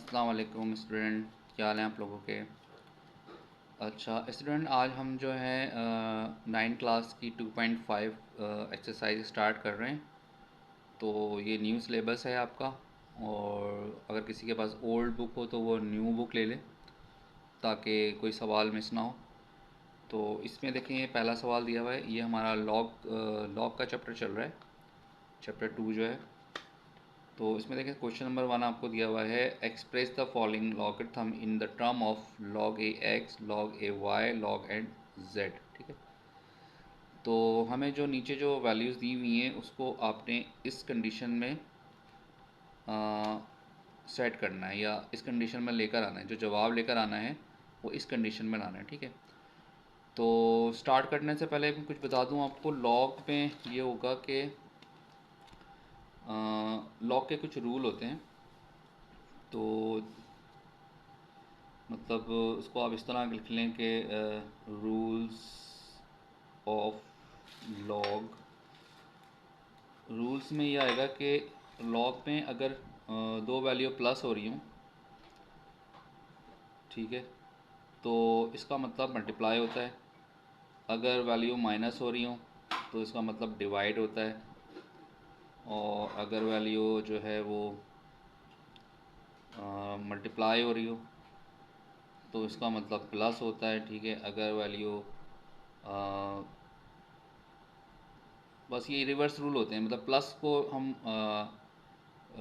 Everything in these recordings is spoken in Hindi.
अस्सलाम वालेकुम स्टूडेंट, क्या हाल हैं आप लोगों के। अच्छा स्टूडेंट, आज हम जो है 9 क्लास की 2.5 एक्सरसाइज स्टार्ट कर रहे हैं। तो ये न्यू सिलेबस है आपका, और अगर किसी के पास ओल्ड बुक हो तो वो न्यू बुक ले ले ताकि कोई सवाल मिस ना हो। तो इसमें देखें, ये पहला सवाल दिया हुआ है, ये हमारा लॉग का चैप्टर चल रहा है, चैप्टर 2 जो है। तो इसमें देखें, क्वेश्चन नंबर 1 आपको दिया हुआ है, express the following logarithm in the term of log A X, log A Y, log and Z. ठीक है, तो हमें जो नीचे जो वैल्यूज़ दी हुई हैं उसको आपने इस कंडीशन में सेट करना है, या इस कंडीशन में लेकर आना है। जो जवाब लेकर आना है वो इस कंडीशन में लाना है। ठीक है, तो स्टार्ट करने से पहले मैं कुछ बता दूं आपको। लॉग में ये होगा कि लॉग के कुछ रूल होते हैं। तो मतलब उसको आप इस तरह लिख लें कि रूल्स ऑफ लॉग। रूल्स में ये आएगा कि लॉग में अगर दो वैल्यू प्लस हो रही हूँ, ठीक है, तो इसका मतलब मल्टीप्लाई होता है। अगर वैल्यू माइनस हो रही हूँ तो इसका मतलब डिवाइड होता है। और अगर वैल्यू जो है वो मल्टीप्लाई हो रही हो तो इसका मतलब प्लस होता है। ठीक है, अगर वैल्यू बस ये रिवर्स रूल होते हैं। मतलब प्लस को हम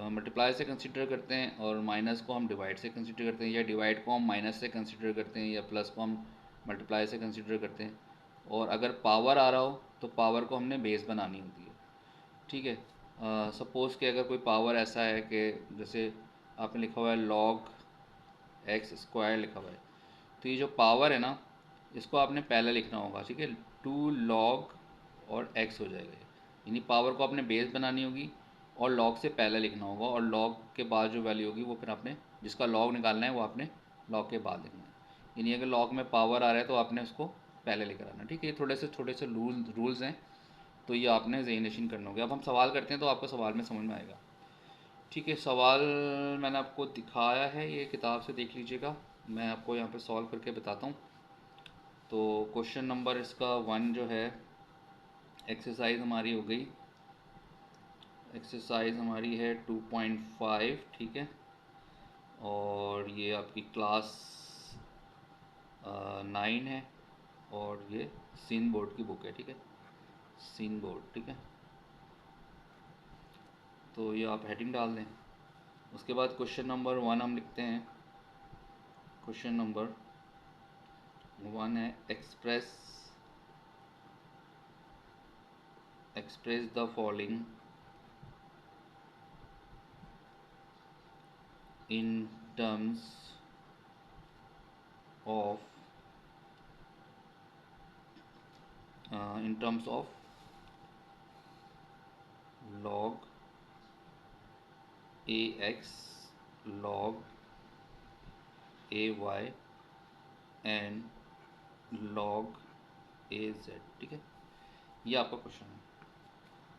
मल्टीप्लाई से कंसिडर करते हैं, और माइनस को हम डिवाइड से कंसिडर करते हैं, या डिवाइड को हम माइनस से कंसिडर करते हैं, या प्लस को हम मल्टीप्लाई से कंसिडर करते हैं। और अगर पावर आ रहा हो तो पावर को हमने बेस बनानी होती है। ठीक है, सपोज़ कि अगर कोई पावर ऐसा है कि जैसे आपने लिखा हुआ है log एक्स स्क्वायर लिखा हुआ है, तो ये जो पावर है ना, इसको आपने पहले लिखना होगा। ठीक है, 2 log और x हो जाएगा, यानी पावर को आपने बेस बनानी होगी और log से पहले लिखना होगा, और log के बाद जो वैल्यू होगी वो फिर आपने जिसका log निकालना है वो आपने log के बाद लिखना है। यानी अगर log में पावर आ रहा है तो आपने उसको पहले लेकर आना। ठीक है, ये थोड़े से छोटे से रूल्स हैं, तो ये आपने ज़हन नशीन करना होगा। अब हम सवाल करते हैं तो आपको सवाल में समझ में आएगा। ठीक है, सवाल मैंने आपको दिखाया है, ये किताब से देख लीजिएगा। मैं आपको यहाँ पे सॉल्व करके बताता हूँ। तो क्वेश्चन नंबर इसका 1 जो है, एक्सरसाइज हमारी हो गई। एक्सरसाइज हमारी है 2.5। ठीक है, और ये आपकी क्लास 9 है, और ये सीन बोर्ड की बुक है। ठीक है, सीन बोर्ड। ठीक है, तो ये आप हेडिंग डाल दें। उसके बाद क्वेश्चन नंबर 1 हम लिखते हैं। क्वेश्चन नंबर 1 है, express the following in terms of log ax, log ay and log az। ठीक है, ये आपका क्वेश्चन है।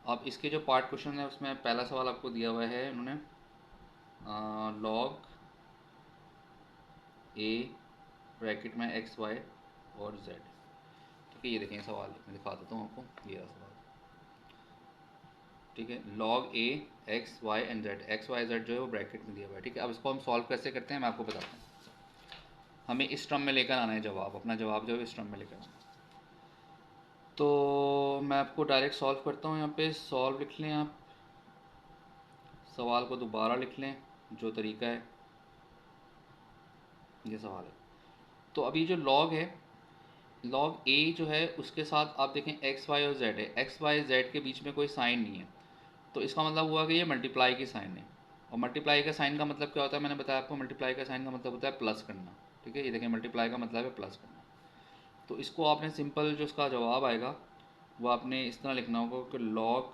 अब इसके जो पार्ट क्वेश्चन है उसमें पहला सवाल आपको दिया हुआ है, उन्होंने log a ब्रैकेट में एक्स वाई और z। ठीक है, ये देखें सवाल, मैं दिखा देता हूँ आपको, ये रहा सवाल। ठीक है, log a X Y and z, X Y Z जो है वो ब्रैकेट में दिया हुआ है। ठीक है, अब इसको हम सॉल्व कैसे करते हैं मैं आपको बताता हूँ। हमें इस टर्म में लेकर आना है जवाब, अपना जवाब जो है इस टर्म में लेकर आना है। तो मैं आपको डायरेक्ट सॉल्व करता हूँ। यहाँ पे सॉल्व लिख लें आप, सवाल को दोबारा लिख लें, जो तरीका है ये सवाल है। तो अभी जो log है, log a जो है उसके साथ आप देखें एक्स वाई और z है, एक्स वाई जेड के बीच में कोई साइन नहीं है, तो इसका मतलब हुआ कि ये मल्टीप्लाई की साइन है। और मल्टीप्लाई का साइन का मतलब क्या होता है, मैंने बताया आपको, मल्टीप्लाई का साइन का मतलब होता है प्लस करना। ठीक है, ये देखें मल्टीप्लाई का मतलब है प्लस करना। तो इसको आपने सिंपल जो इसका जवाब आएगा वो आपने इस तरह लिखना होगा कि log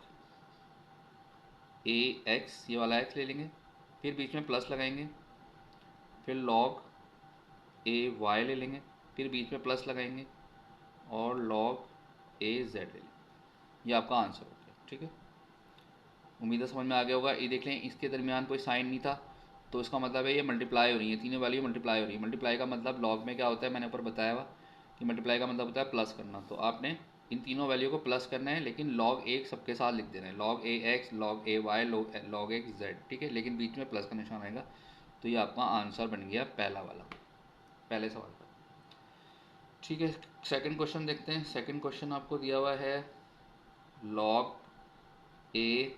a x, ये वाला x ले लेंगे, फिर बीच में प्लस लगाएंगे, फिर log a y ले लेंगे, फिर बीच में प्लस लगाएंगे, और log a z ले लेंगे। ये आपका आंसर हो गया। ठीक है, उम्मीद है समझ में आ गया होगा। ये देख लें, इसके दरमियान कोई साइन नहीं था, तो इसका मतलब है ये मल्टीप्लाई हो रही है, तीनों वैल्यू मल्टीप्लाई हो रही है। मल्टीप्लाई का मतलब लॉग में क्या होता है, मैंने ऊपर बताया हुआ कि मल्टीप्लाई का मतलब होता है प्लस करना। तो आपने इन तीनों वैल्यू को प्लस करना है, लेकिन लॉग एक सबके साथ लिख देना है, log A X, log A Y, log x Z, ठीक है, लेकिन बीच में प्लस का निशान आएगा। तो ये आपका आंसर बन गया पहला वाला, पहले सवाल का। ठीक है, सेकंड क्वेश्चन देखते हैं। सेकंड क्वेश्चन आपको दिया हुआ है लॉग ए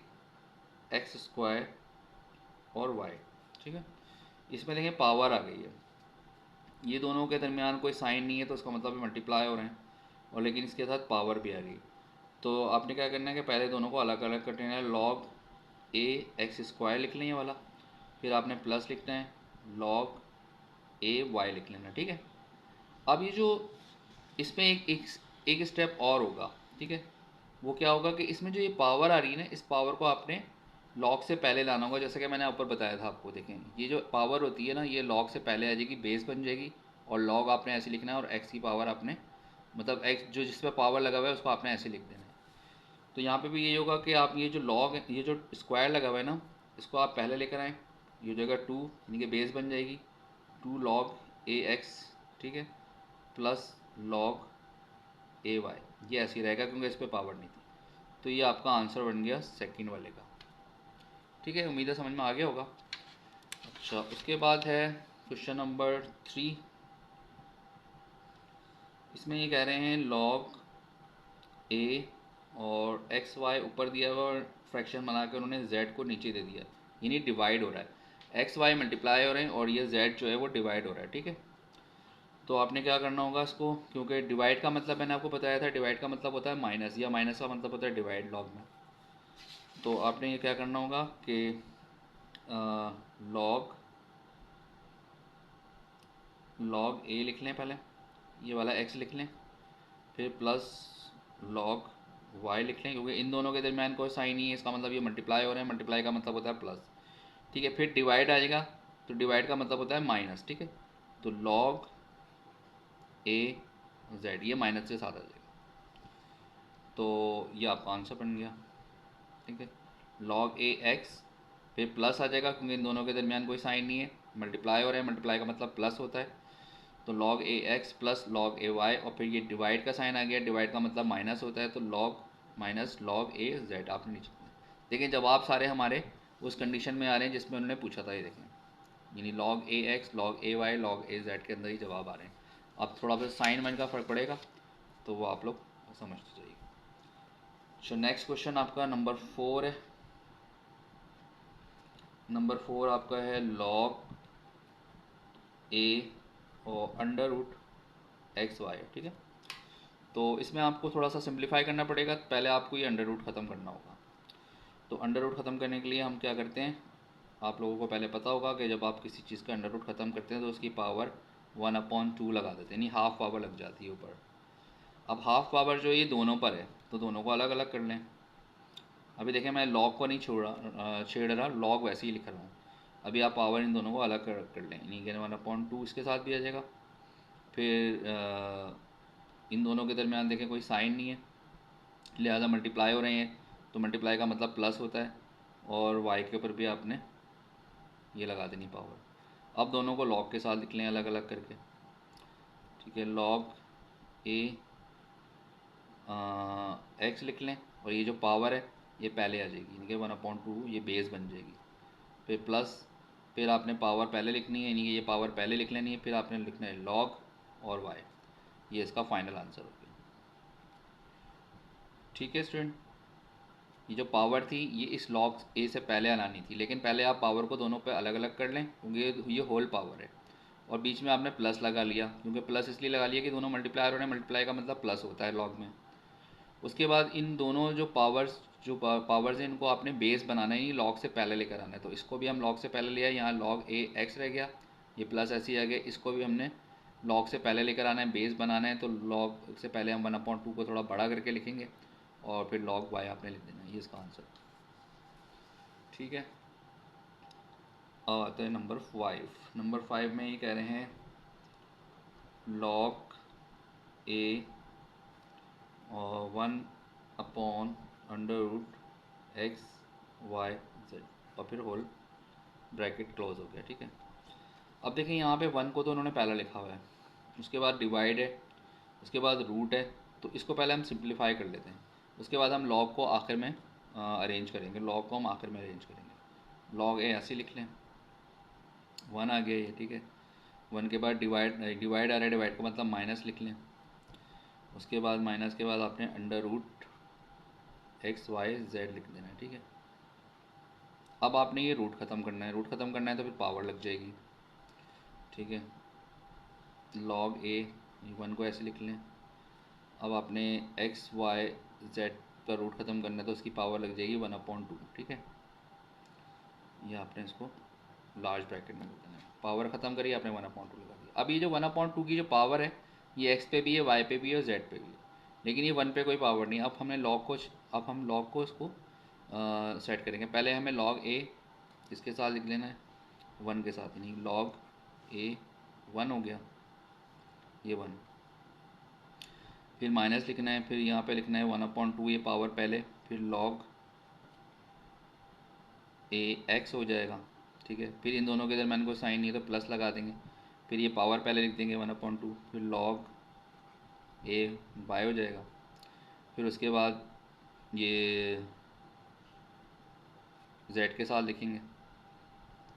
एक्स स्क्वायर और वाई, ठीक है। इसमें देखें पावर आ गई है, ये दोनों के दरमियान कोई साइन नहीं है, तो इसका मतलब मल्टीप्लाई हो रहे हैं, और लेकिन इसके साथ पावर भी आ गई। तो आपने क्या करना है कि पहले दोनों को अलग अलग कर देना है, लॉग ए एक्स स्क्वायर लिख लें ये वाला, फिर आपने प्लस लिखना है लॉग ए वाई लिख लेना, ठीक है। अब ये जो इसमें एक स्टेप और होगा, ठीक है। वो क्या होगा कि इसमें जो ये पावर आ रही है ना, इस पावर को आपने लॉग से पहले लाना होगा, जैसे कि मैंने ऊपर बताया था आपको। देखें, ये जो पावर होती है ना, ये लॉग से पहले आ जाएगी, बेस बन जाएगी, और लॉग आपने ऐसे लिखना है, और एक्स की पावर आपने, मतलब एक्स जो जिस पर पावर लगा हुआ है उसको आपने ऐसे लिख देना है। तो यहाँ पे भी यही होगा कि आप ये जो लॉग, ये जो स्क्वायर लगा हुआ है ना, इसको आप पहले लेकर आएँ, ये हो जाएगा 2, यानी कि बेस बन जाएगी 2 लॉग ए एक्स, ठीक है, प्लस लॉग ए वाई, ये ऐसे ही रहेगा क्योंकि इस पर पावर नहीं थी। तो ये आपका आंसर बन गया सेकंड वाले का, ठीक है। उम्मीद है समझ में आ गया होगा। अच्छा, उसके बाद है क्वेश्चन नंबर 3। इसमें ये कह रहे हैं लॉग ए और एक्स वाई ऊपर दिया हुआ, और फ्रैक्शन बनाकर उन्होंने जेड को नीचे दे दिया, यानी डिवाइड हो रहा है, एक्स वाई मल्टीप्लाई हो रहे हैं और ये जेड जो है वो डिवाइड हो रहा है, ठीक है। तो आपने क्या करना होगा इसको, क्योंकि डिवाइड का मतलब मैंने आपको बताया था, डिवाइड का मतलब होता है माइनस, या माइनस का मतलब होता है डिवाइड लॉग में। तो आपने ये क्या करना होगा कि लॉग लॉग ए लिख लें पहले, ये वाला एक्स लिख लें, फिर प्लस लॉग वाई लिख लें, क्योंकि इन दोनों के दरमियान कोई साइन नहीं है, इसका मतलब ये मल्टीप्लाई हो रहे हैं, मल्टीप्लाई का मतलब होता है प्लस, ठीक है। फिर डिवाइड आ जाएगा, तो डिवाइड का मतलब होता है माइनस, ठीक है। तो लॉग ए जेड, ये माइनस के साथ आ जाएगा, तो ये आपका आंसर बन गया, ठीक है। लॉग ए एक्स, फिर प्लस आ जाएगा क्योंकि इन दोनों के दरमियान कोई साइन नहीं है, मल्टीप्लाई हो रहे हैं, मल्टीप्लाई का मतलब प्लस होता है। तो log A x plus log A Y, और फिर ये डिवाइड का साइन आ गया, डिवाइड का मतलब माइनस होता है, तो लॉग माइनस लॉग ए जेड आपने नीचे देखें। जवाब सारे हमारे उस कंडीशन में आ रहे हैं जिसमें उन्होंने पूछा था, ये देखें, यानी log A X, log A Y, log A Z के अंदर ही जवाब आ रहे हैं। अब थोड़ा सा साइन वाइन का फ़र्क पड़ेगा, तो वो आप लोग समझते जाइए। अच्छा, नेक्स्ट क्वेश्चन आपका नंबर 4 है। नंबर 4 आपका है लॉग ए और अंडर रूट एक्स वाई, ठीक है। तो इसमें आपको थोड़ा सा सिंप्लीफाई करना पड़ेगा, पहले आपको ये अंडर रूट ख़त्म करना होगा। तो अंडर रूट ख़त्म करने के लिए हम क्या करते हैं, आप लोगों को पहले पता होगा कि जब आप किसी चीज़ का अंडर रूट ख़त्म करते हैं तो उसकी पावर 1/2 लगा देते हैं, यानी हाफ़ पावर लग जाती है ऊपर। अब हाफ़ पावर जो ये दोनों पर है, तो दोनों को अलग अलग कर लें। अभी देखें, मैं लॉग को नहीं छेड़ रहा, लॉग वैसे ही लिख रहा हूँ। अभी आप पावर इन दोनों को अलग कर लें, यानी कि 1/2 इसके साथ भी आ जाएगा। फिर इन दोनों के दरमियान देखें कोई साइन नहीं है, लिहाजा मल्टीप्लाई हो रहे हैं, तो मल्टीप्लाई का मतलब प्लस होता है, और वाई के ऊपर भी आपने ये लगा देनी पावर। अब दोनों को लॉग के साथ लिख लें अलग अलग करके, ठीक है। लॉग ए एक्स लिख लें, और ये जो पावर है ये पहले आ जाएगी, यानी कि 1/2 ये बेस बन जाएगी। फिर प्लस, फिर आपने पावर पहले लिखनी है, यानी कि ये पावर पहले लिख लेनी है, फिर आपने लिखना है लॉग और वाई, ये इसका फाइनल आंसर हो गया, ठीक है स्टूडेंट। ये जो पावर थी ये इस लॉग ए से पहले लानी थी, लेकिन पहले आप पावर को दोनों पे अलग अलग कर लें, क्योंकि ये होल पावर है, और बीच में आपने प्लस लगा लिया, क्योंकि प्लस इसलिए लगा लिया कि दोनों मल्टीप्लाई हो रहे हैं, मल्टीप्लाई का मतलब प्लस होता है लॉग में। उसके बाद इन दोनों जो पावर्स हैं इनको आपने बेस बनाना है, लॉग से पहले लेकर आना है, तो इसको भी हम लॉग से पहले लिया, यहाँ लॉग ए एक्स रह गया, ये प्लस ऐसे ही आ गया, इसको भी हमने लॉग से पहले लेकर आना है, बेस बनाना है, तो लॉग से पहले हम 1/2 को थोड़ा बड़ा करके लिखेंगे, और फिर लॉग वाई आपने लिख देना, ये इसका आंसर, ठीक है। अब आते हैं नंबर 5। नंबर 5 में ये कह रहे हैं लॉग ए और 1/√x y z, और फिर होल, ब्रैकेट क्लोज हो गया, ठीक है। अब देखें यहाँ पे 1 को तो उन्होंने पहला लिखा हुआ है, उसके बाद डिवाइड है, उसके बाद रूट है, तो इसको पहले हम सिंप्लीफाई कर लेते हैं। उसके बाद हम लॉग को आखिर में अरेंज करेंगे, लॉग को हम आखिर में अरेंज करेंगे। लॉग ए ऐसे लिख लें, 1 आ गया ये, ठीक है। 1 के बाद डिवाइड आ रहा है, डिवाइड का मतलब माइनस लिख लें। उसके बाद माइनस के बाद आपने under root x Y Z लिख देना है, ठीक है। अब आपने ये रूट ख़त्म करना है, रूट ख़त्म करना है तो फिर पावर लग जाएगी, ठीक है। लॉग ए, 1 को ऐसे लिख लें। अब आपने एक्स वाई जेड का रूट ख़त्म करना है तो उसकी पावर लग जाएगी 1/2, ठीक है। ये आपने इसको लार्ज ब्रैकेट में लिखना है। पावर ख़त्म करिए, आपने 1/2 लगा दिया। अब ये जो 1/2 की जो पावर है, ये एक्स पे भी है, वाई पे भी है और जेड पे भी है, लेकिन ये 1 पे कोई पावर नहीं। अब हम लॉग को इसको सेट करेंगे। पहले हमें लॉग ए इसके साथ लिख लेना है, 1 के साथ ही नहीं। लॉग ए 1 हो गया, ये 1, फिर माइनस लिखना है, फिर यहाँ पे लिखना है 1/2, ये पावर पहले, फिर लॉग ए एक्स हो जाएगा, ठीक है। फिर इन दोनों के दरम्यान कोई साइन नहीं है तो प्लस लगा देंगे, फिर ये पावर पहले लिख देंगे 1/2, फिर लॉग ए वाई हो जाएगा। फिर उसके बाद ये जेड के साथ लिखेंगे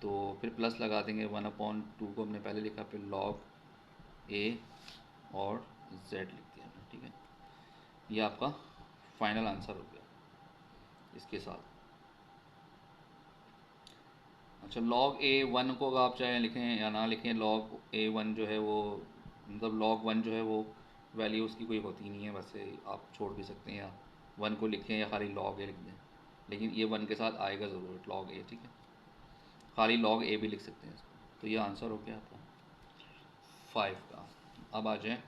तो फिर प्लस लगा देंगे, 1/2 को हमने पहले लिखा, फिर लॉग ए और जेड लिख दिया हमने, ठीक है। ये आपका फाइनल आंसर हो गया इसके साथ। अच्छा, लॉग ए 1 को अगर आप चाहे लिखें या ना लिखें, लॉग ए 1 जो है वो, मतलब लॉग 1 जो है वो वैल्यू उसकी कोई होती नहीं है, वैसे आप छोड़ भी सकते हैं, या 1 को लिखें या खाली लॉग ए लिख दें, लेकिन ये 1 के साथ आएगा ज़रूर लॉग ए, ठीक है। खाली लॉग ए भी लिख सकते हैं इसको। तो ये आंसर हो गया आपका 5 का। अब आ जाए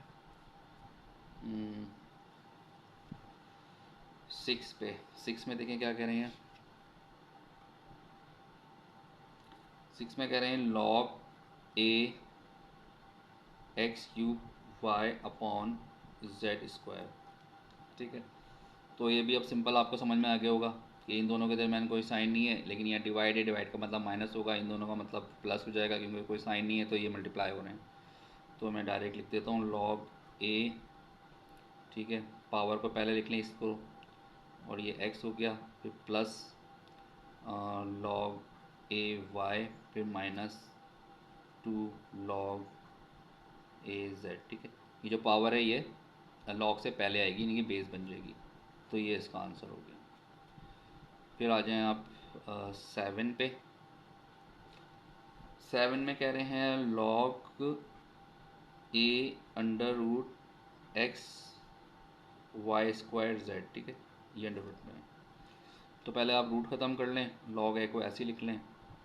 6 पे। 6 में देखें क्या कह रहे हैं। 6 में कह रहे हैं लॉग ए x cube y upon z square, ठीक है। तो ये भी अब सिंपल आपको समझ में आ गया होगा कि इन दोनों के दरमियान कोई साइन नहीं है, लेकिन यहाँ डिवाइड है, डिवाइड का मतलब माइनस होगा, इन दोनों का मतलब प्लस हो जाएगा, क्योंकि कोई साइन नहीं है तो ये मल्टीप्लाई हो रहे हैं। तो मैं डायरेक्ट लिख देता हूँ लॉग ए, ठीक है। पावर को पहले लिख लें इसको, और ये एक्स हो गया, फिर प्लस लॉग ए वाई, फिर माइनस 2 लॉग ए जेड, ठीक है। ये जो पावर है ये लॉग से पहले आएगी, यानी कि बेस बन जाएगी। तो ये इसका आंसर हो गया। फिर आ जाएं आप 7 पे। 7 में कह रहे हैं log a under root x y square z, ठीक है। ये अंडर रूट में है, तो पहले आप रूट ख़त्म कर लें, लॉग ए को ऐसे लिख लें,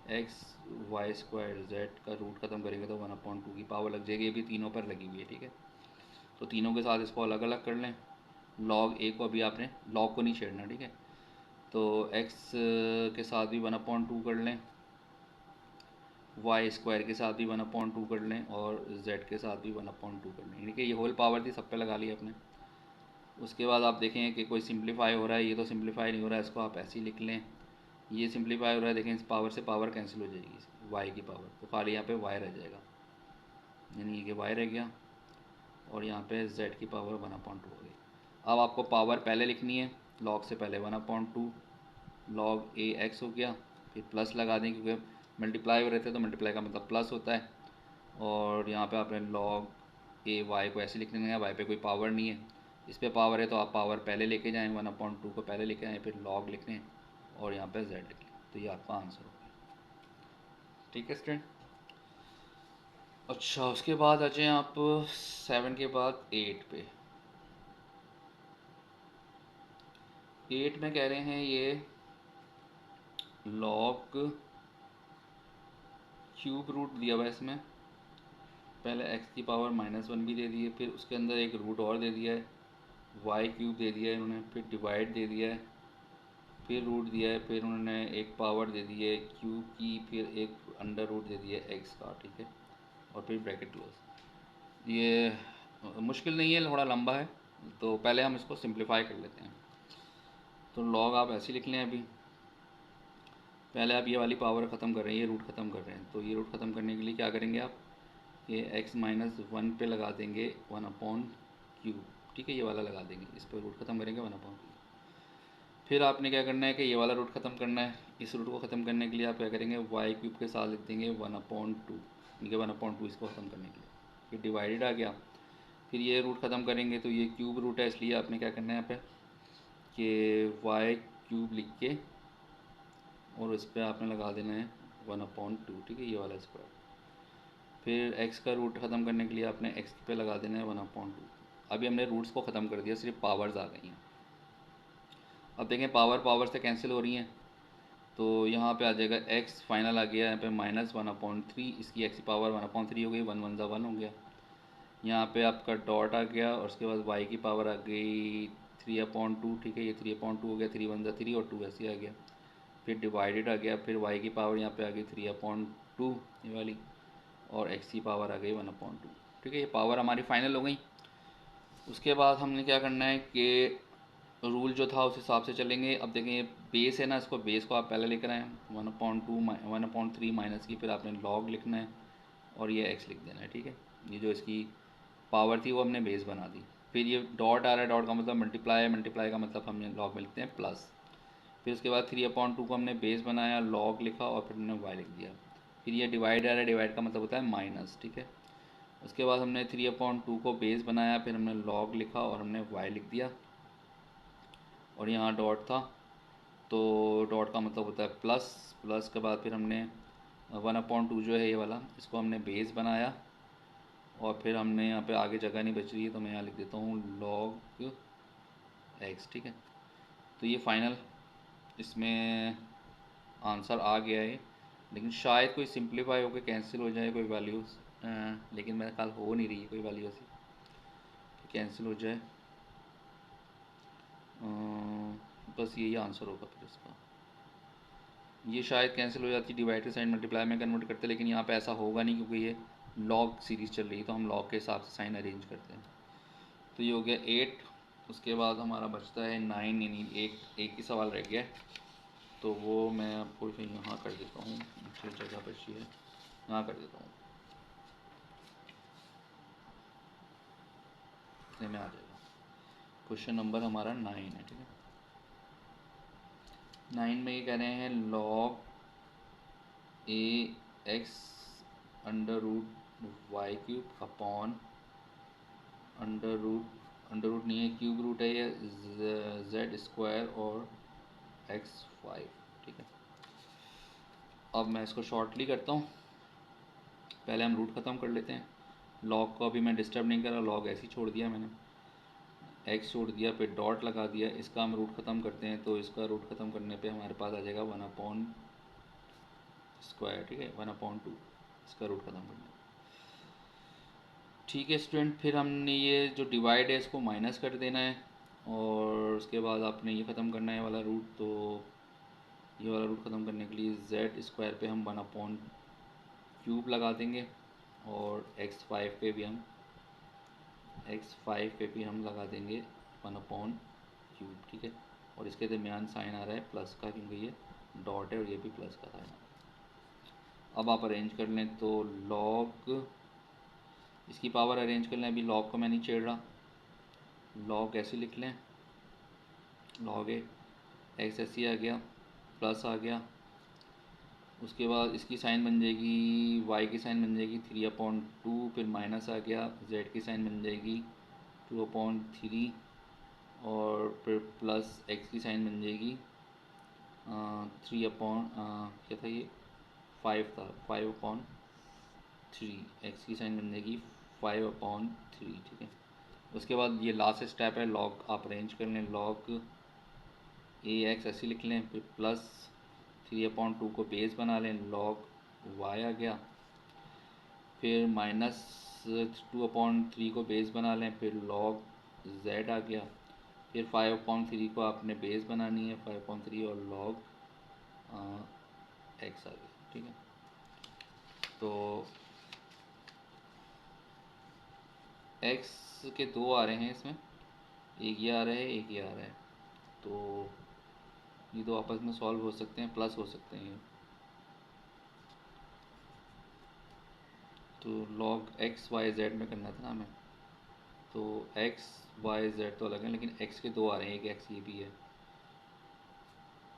एक्स वाई स्क्वायर जेड का रूट ख़त्म करेंगे तो 1/2 की पावर लग जाएगी। ये भी तीनों पर लगी हुई है, ठीक है। तो तीनों के साथ इसको अलग अलग कर लें। लॉग ए को अभी आपने लॉग को नहीं छेड़ना, ठीक है। तो एक्स के साथ भी 1/2 कर लें, वाई स्क्वायर के साथ भी 1/2 कर लें, और जेड के साथ भी 1/2 कर लें, यानी कि ये होल पावर थी, सब पे लगा लिया आपने। उसके बाद आप देखें कि कोई सिंप्लीफाई हो रहा है, ये तो सिंप्लीफाई नहीं हो रहा है, इसको आप ऐसे ही लिख लें। ये सिंप्लीफाई हो रहा है, देखें इस पावर से पावर कैंसिल हो जाएगी, वाई की पावर, तो खाली यहाँ पे वाई रह जाएगा, यानी कि वाई रह गया, और यहाँ पे जेड की पावर 1/2 हो गई। अब आपको पावर पहले लिखनी है, लॉग से पहले 1/2 लॉग ए एक्स हो गया, फिर प्लस लगा दें, क्योंकि मल्टीप्लाई हो रहे थे तो मल्टीप्लाई का मतलब प्लस होता है। और यहाँ पे आपने लॉग ए वाई को ऐसे लिख लेना है, वाई पे कोई पावर नहीं है, इस पे पावर है तो आप पावर पहले लेके जाएँ, 1/2 को पहले लेके आएँ, फिर लॉग लिख लें और यहाँ पे जेड लिख लें, तो ये आपका आंसर हो गया, ठीक है स्टूडेंट। अच्छा, उसके बाद आ जाएँ आप 7 के बाद 8 पे। 8 में कह रहे हैं ये लॉग क्यूब रूट दिया हुआ है इसमें, पहले एक्स की पावर -1 भी दे दी है, फिर उसके अंदर एक रूट और दे दिया है, वाई क्यूब दे दिया है इन्होंने, फिर डिवाइड दे दिया है, फिर रूट दिया है, फिर उन्होंने एक पावर दे दी है क्यूब की, फिर एक अंडर रूट दे दिया है एक्स का, ठीक है, और फिर ब्रैकेट क्लोज। ये मुश्किल नहीं है, थोड़ा लंबा है, तो पहले हम इसको सिंप्लीफाई कर लेते हैं। तो लॉग आप ऐसे लिख लें अभी, पहले आप ये वाली पावर ख़त्म कर रहे हैं, ये रूट ख़त्म कर रहे हैं, तो ये रूट ख़त्म करने के लिए क्या करेंगे आप, ये x-1 पे लगा देंगे 1/क्यूब, ठीक है, ये वाला लगा देंगे, इस पर रूट ख़त्म करेंगे 1/क्यूब। फिर आपने क्या करना है कि ये वाला रूट ख़त्म करना है, इस रूट को ख़त्म करने के लिए आप क्या करेंगे, y³ के साथ लिख देंगे 1/2, ठीक है, 1/2 इसको ख़त्म करने के लिए, ये डिवाइडेड आ गया। फिर ये रूट ख़त्म करेंगे तो ये क्यूब रूट है, इसलिए आपने क्या करना है यहाँ पे कि y³ लिख के और उस पर आपने लगा देना है 1/2, ठीक है, ये वाला स्क्वायर। फिर x का रूट ख़त्म करने के लिए आपने x पे लगा देना है 1/2। अभी हमने रूट्स को ख़त्म कर दिया, सिर्फ पावर्स आ गई हैं। अब देखें पावर पावर से कैंसिल हो रही हैं, तो यहाँ पे आ जाएगा x फाइनल आ गया, यहाँ पे -1/3, इसकी x की पावर 1/3 हो गई, 1 1 1 हो गया। यहाँ पे आपका डॉट आ गया और उसके बाद y की पावर आ गई 3/2, ठीक है, ये 3/2 हो गया, 3 1 3 और 2 ऐसे आ गया। फिर डिवाइडेड आ गया, फिर y की पावर यहाँ पे आ गई 3/2 ये वाली, और x की पावर आ गई 1/2, ठीक है, ये पावर हमारी फाइनल हो गई। उसके बाद हमने क्या करना है कि रूल जो था उस हिसाब से चलेंगे। अब देखें ये बेस है ना, इसको बेस को आप पहले लेकर आएँ, 1/3 माइनस की, फिर आपने लॉग लिखना है और ये x लिख देना है, ठीक है। ये जो इसकी पावर थी वो हमने बेस बना दी। फिर ये डॉट आ रहा है, डॉट का मतलब मल्टीप्लाई है, मल्टीप्लाई का मतलब हमने लॉग में लिखते हैं प्लस। फिर उसके बाद 3/2 को हमने बेस बनाया, लॉग लिखा और फिर हमने y लिख दिया। फिर ये डिवाइड आ रहा है, डिवाइड का मतलब होता है माइनस, ठीक है। उसके बाद हमने 3/2 को बेस बनाया, फिर हमने लॉग लिखा और हमने y लिख दिया, और यहाँ डॉट था तो डॉट का मतलब होता है प्लस। प्लस के बाद फिर हमने 1/2 जो है ये वाला, इसको हमने बेस बनाया और फिर हमने यहाँ पे आगे जगह नहीं बच रही है तो मैं यहाँ लिख देता हूँ log x, ठीक है। तो ये फाइनल इसमें आंसर आ गया है, लेकिन शायद कोई सिंप्लीफाई होकर कैंसिल हो जाए कोई वैल्यूज़, लेकिन मेरे ख्याल हो नहीं रही है कोई वैल्यू ऐसी कि कैंसिल हो जाए। बस यही आंसर होगा फिर इसका, ये शायद कैंसिल हो जाती डिवाइड के साइन मल्टीप्लाई में कन्वर्ट करते, लेकिन यहाँ पे ऐसा होगा नहीं क्योंकि ये लॉग सीरीज़ चल रही है तो हम लॉग के हिसाब से साइन अरेंज करते हैं। तो ये हो गया 8। उसके बाद हमारा बचता है 9, यानी एक ही सवाल रह गया है, तो वो मैं आपको फिर यहाँ कर देता हूँ, मुझे जगह बची है यहाँ कर देता हूँ, इतने में आ जाएगा। क्वेश्चन नंबर हमारा 9 है, ठीक है। 9 में ये कह रहे हैं log ax √y³ upon under root नहीं है, क्यूब रूट है ये, z² और x5, ठीक है। अब मैं इसको शॉर्टली करता हूँ, पहले हम रूट ख़त्म कर लेते हैं। लॉग को अभी मैं डिस्टर्ब नहीं कर रहा, लॉग ऐसे ही छोड़ दिया मैंने, x छोड़ दिया, फिर डॉट लगा दिया, इसका हम रूट ख़त्म करते हैं तो इसका रूट ख़त्म करने पे हमारे पास आ जाएगा 1/², ठीक है, 1/2 इसका रूट ख़त्म करना, ठीक है स्टूडेंट। फिर हमने ये जो डिवाइड है इसको माइनस कर देना है और उसके बाद आपने ये ख़त्म करना है वाला रूट, तो ये वाला रूट ख़त्म करने के लिए z² पे हम 1/³ लगा देंगे और x5 पे भी हम लगा देंगे 1/³, ठीक है। और इसके दरमियान साइन आ रहा है प्लस का क्योंकि ये डॉट है और ये भी प्लस का साइन आ रहा है। अब आप अरेंज कर लें तो लॉग, इसकी पावर अरेंज कर लें, अभी लॉग को मैं नहीं छेड़ रहा, लॉग ऐसे लिख लें, लॉग ए एक्स ऐसे आ गया, प्लस आ गया, उसके बाद इसकी साइन बन जाएगी, वाई की साइन बन जाएगी 3/2, फिर माइनस आ गया, जेड की साइन बन जाएगी 2/3 और फिर प्लस एक्स की साइन बन जाएगी 3 क्या था ये 5 था, 5/3, एक्स की साइन बन जाएगी 5/3, ठीक है। उसके बाद ये लास्ट स्टेप है, लॉग आप अरेंज कर लें, लॉग ए एक्स ऐसे लिख लें, फिर प्लस 3/2 को बेस बना लें, लॉग वाई आ गया, फिर माइनस 2/3 को बेस बना लें, फिर लॉग जेड आ गया, फिर 5/3 को आपने बेस बनानी है 5/3 और लॉग एक्स आ गया, ठीक है। तो एक्स के दो आ रहे हैं इसमें, एक ये आ रहा है एक ये आ रहा है, तो ये दो आपस में सॉल्व हो सकते हैं, प्लस हो सकते हैं ये। तो log एक्स वाई जेड में करना था ना हमें, तो एक्स वाई जेड तो अलग है, लेकिन एक्स के दो आ रहे हैं, एक एक्स ये भी है,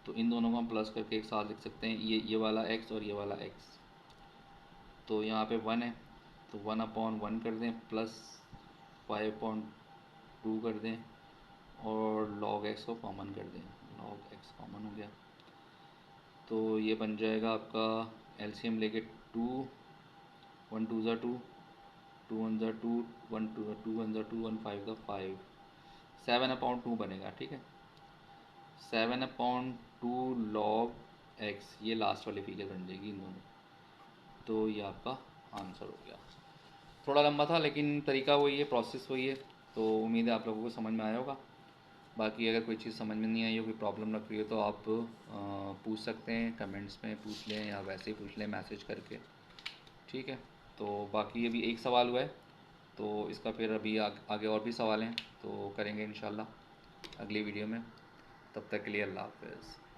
तो इन दोनों को हम प्लस करके एक साथ लिख सकते हैं, ये वाला एक्स और ये वाला एक्स। तो यहाँ पे वन है, तो वन अपॉन वन कर दें, प्लस 5/2 कर दें, और log एक्स को कॉमन कर दें, log एक्स कॉमन हो गया। तो ये बन जाएगा आपका एलसीएम लेके टू, वन टू ज़ा टू, टू वन ज़ा टू, वन टू वन ज़ा टू, वन फाइव ज़ा फाइव, 7/2 बनेगा, ठीक है। 7/2 log एक्स, ये लास्ट वाली फिगर बन जाएगी इन दोनों। तो ये आपका आंसर हो गया। थोड़ा लंबा था लेकिन तरीका वही है, प्रोसेस वही है। तो उम्मीद है आप लोगों को समझ में आया होगा। बाकी अगर कोई चीज़ समझ में नहीं आई हो, कोई प्रॉब्लम लग रही हो, तो आप पूछ सकते हैं, कमेंट्स में पूछ लें या वैसे ही पूछ लें मैसेज करके, ठीक है। तो बाकी अभी एक सवाल हुआ है, तो इसका फिर अभी आगे और भी सवाल हैं, तो करेंगे इंशाल्लाह अगली वीडियो में। तब तक के लिए अल्लाह हाफ़िज़।